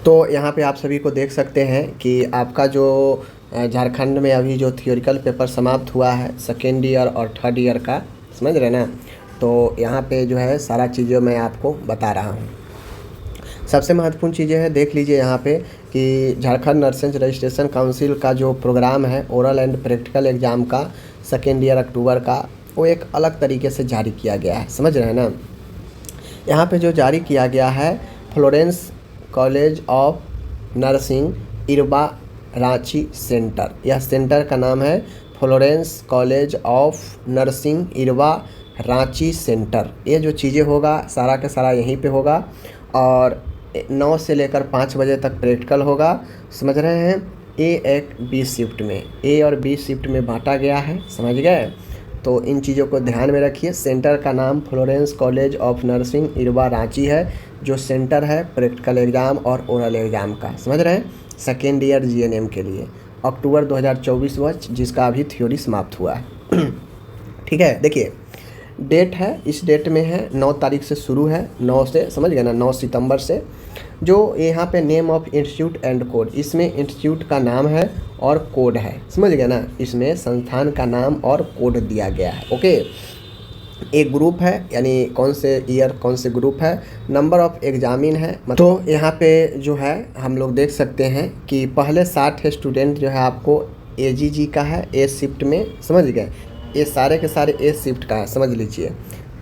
तो यहाँ पे आप सभी को देख सकते हैं कि आपका जो झारखंड में अभी जो थियोरिकल पेपर समाप्त हुआ है सेकेंड ईयर और थर्ड ईयर का, समझ रहे ना। तो यहाँ पे जो है सारा चीज़ें मैं आपको बता रहा हूँ। सबसे महत्वपूर्ण चीज़ें हैं, देख लीजिए यहाँ पे कि झारखंड नर्सिंग रजिस्ट्रेशन काउंसिल का जो प्रोग्राम है ओरल एंड प्रैक्टिकल एग्ज़ाम का सेकेंड ईयर अक्टूबर का, वो एक अलग तरीके से जारी किया गया है, समझ रहे हैं ना। यहाँ पे जो जारी किया गया है Florence college of nursing Irba Ranchi centre, यह सेंटर का नाम है Florence college of nursing Irba Ranchi centre. ये जो चीज़ें होगा सारा का सारा यहीं पे होगा और 9 से लेकर 5 बजे तक प्रैक्टिकल होगा, समझ रहे हैं। ए एक बी शिफ्ट में, ए और बी शिफ्ट में बांटा गया है, समझ गए। तो इन चीज़ों को ध्यान में रखिए। सेंटर का नाम Florence college of nursing Irba Ranchi है, जो सेंटर है प्रैक्टिकल एग्ज़ाम और ओरल एग्ज़ाम का, समझ रहे हैं, सेकेंड ईयर जीएनएम के लिए। अक्टूबर 2024 वर्ष जिसका अभी थ्योरी समाप्त हुआ है। ठीक है, देखिए डेट है, इस डेट में है 9 तारीख से शुरू है, 9 से, समझ गए ना, 9 सितंबर से। जो यहाँ पे name of institute and code, इसमें इंस्टीट्यूट का नाम है और कोड है, समझ गए ना। इसमें संस्थान का नाम और कोड दिया गया है। ओके, एक ग्रुप है, यानी कौन से ईयर कौन से ग्रुप है, नंबर ऑफ एग्जामिन है। तो यहाँ पे जो है हम लोग देख सकते हैं कि पहले 60 स्टूडेंट जो है आपको एजीजी का है, ए शिफ्ट में, समझ गए। ये सारे के सारे ए शिफ्ट का है, समझ लीजिए,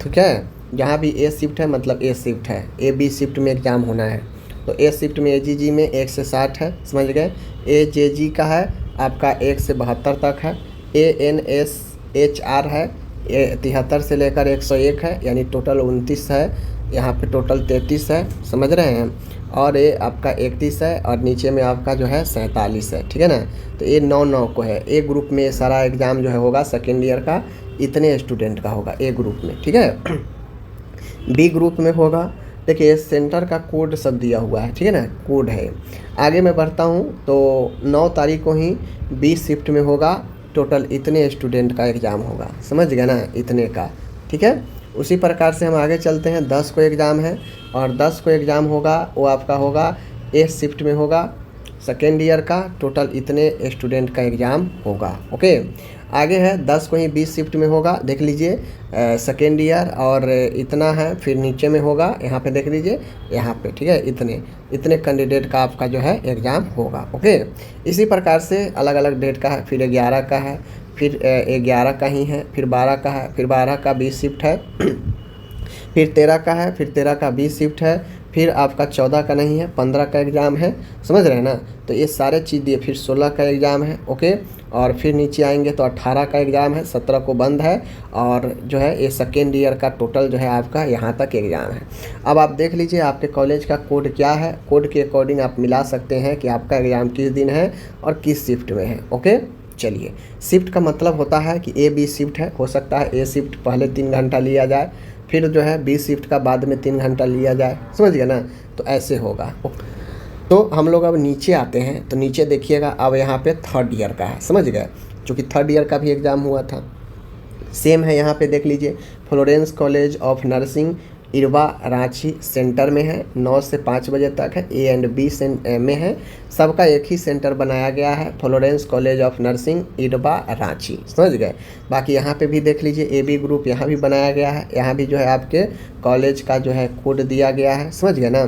ठीक है। जहाँ भी ए शिफ्ट है मतलब ए शिफ्ट है, ए बी शिफ्ट में एग्ज़ाम होना है। तो ए शिफ्ट में एजीजी में 1 से 60 है, समझ गए। ए जे जी का है आपका 1 से 72 तक है। A N S H R है, ये 73 से लेकर 101 है, यानी टोटल 29 है, यहाँ पे टोटल 33 है, समझ रहे हैं। और ये आपका 31 है और नीचे में आपका जो है 47 है, ठीक है ना। तो ये 9 को है। ए ग्रुप में सारा एग्ज़ाम जो है होगा सेकेंड ईयर का, इतने स्टूडेंट का होगा ए ग्रुप में, ठीक है। बी ग्रुप में होगा, देखिए सेंटर का कोड सब दिया हुआ है, ठीक है ना, कोड है। आगे मैं बढ़ता हूँ तो 9 तारीख को ही बी शिफ्ट में होगा, टोटल इतने स्टूडेंट का एग्ज़ाम होगा, समझ गए ना, इतने का, ठीक है। उसी प्रकार से हम आगे चलते हैं, 10 को एग्ज़ाम है और 10 को एग्ज़ाम होगा, वो आपका होगा ए शिफ्ट में होगा सेकेंड ईयर का, टोटल इतने स्टूडेंट का एग्ज़ाम होगा। ओके, आगे है 10 को ही 20 शिफ्ट में होगा, देख लीजिए सेकेंड ईयर और इतना है, फिर नीचे में होगा, यहाँ पे देख लीजिए, यहाँ पे, ठीक है, इतने कैंडिडेट का आपका जो है एग्ज़ाम होगा। ओके, इसी प्रकार से अलग अलग डेट का है, फिर 11 का है, फिर 11 का ही है, फिर 12 का है, फिर 12 का 20 शिफ्ट है, फिर 13 का है, फिर 13 का 20 शिफ्ट है, फिर आपका 14 का नहीं है, 15 का एग्ज़ाम है, समझ रहे हैं ना। तो ये सारे चीज़ दिए, फिर 16 का एग्ज़ाम है। ओके, और फिर नीचे आएंगे तो 18 का एग्ज़ाम है, 17 को बंद है, और जो है ये सेकेंड ईयर का टोटल जो है आपका यहाँ तक एग्ज़ाम है। अब आप देख लीजिए आपके कॉलेज का कोड क्या है, कोड के अकॉर्डिंग आप मिला सकते हैं कि आपका एग्ज़ाम किस दिन है और किस शिफ्ट में है। ओके, चलिए, शिफ्ट का मतलब होता है कि ए बी शिफ्ट है, हो सकता है ए शिफ्ट पहले 3 घंटा लिया जाए, फिर जो है बी शिफ्ट का बाद में 3 घंटा लिया जाए, समझ गए ना। तो ऐसे होगा। तो हम लोग अब नीचे आते हैं, तो नीचे देखिएगा अब यहाँ पे थर्ड ईयर का है, समझ गए, क्योंकि थर्ड ईयर का भी एग्ज़ाम हुआ था, सेम है। यहाँ पे देख लीजिए Florence college of nursing Irba Ranchi centre में है, 9 से 5 बजे तक है, ए एंड बी में है, सबका एक ही सेंटर बनाया गया है, Florence college of nursing Irba Ranchi, समझ गए। बाकी यहाँ पे भी देख लीजिए ए बी ग्रुप यहाँ भी बनाया गया है, यहाँ भी जो है आपके कॉलेज का जो है कोड दिया गया है, समझ गए ना।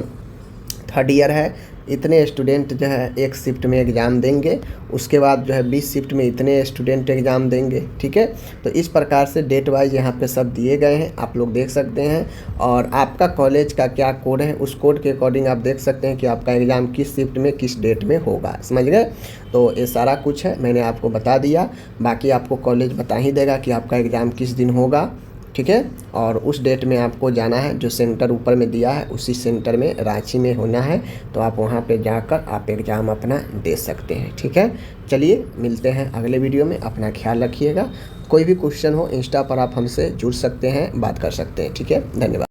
थर्ड ईयर है, इतने स्टूडेंट जो है एक शिफ्ट में एग्ज़ाम देंगे, उसके बाद जो है 20 शिफ्ट में इतने स्टूडेंट एग्ज़ाम देंगे, ठीक है। तो इस प्रकार से डेट वाइज यहाँ पे सब दिए गए हैं, आप लोग देख सकते हैं। और आपका कॉलेज का क्या कोड है, उस कोड के अकॉर्डिंग आप देख सकते हैं कि आपका एग्ज़ाम किस शिफ्ट में किस डेट में होगा, समझ गए। तो ये सारा कुछ है, मैंने आपको बता दिया, बाकी आपको कॉलेज बता ही देगा कि आपका एग्ज़ाम किस दिन होगा, ठीक है। और उस डेट में आपको जाना है, जो सेंटर ऊपर में दिया है उसी सेंटर में रांची में होना है, तो आप वहां पे जाकर आप एग्ज़ाम अपना दे सकते हैं, ठीक है। चलिए मिलते हैं अगले वीडियो में, अपना ख्याल रखिएगा। कोई भी क्वेश्चन हो इंस्टा पर आप हमसे जुड़ सकते हैं, बात कर सकते हैं, ठीक है। धन्यवाद।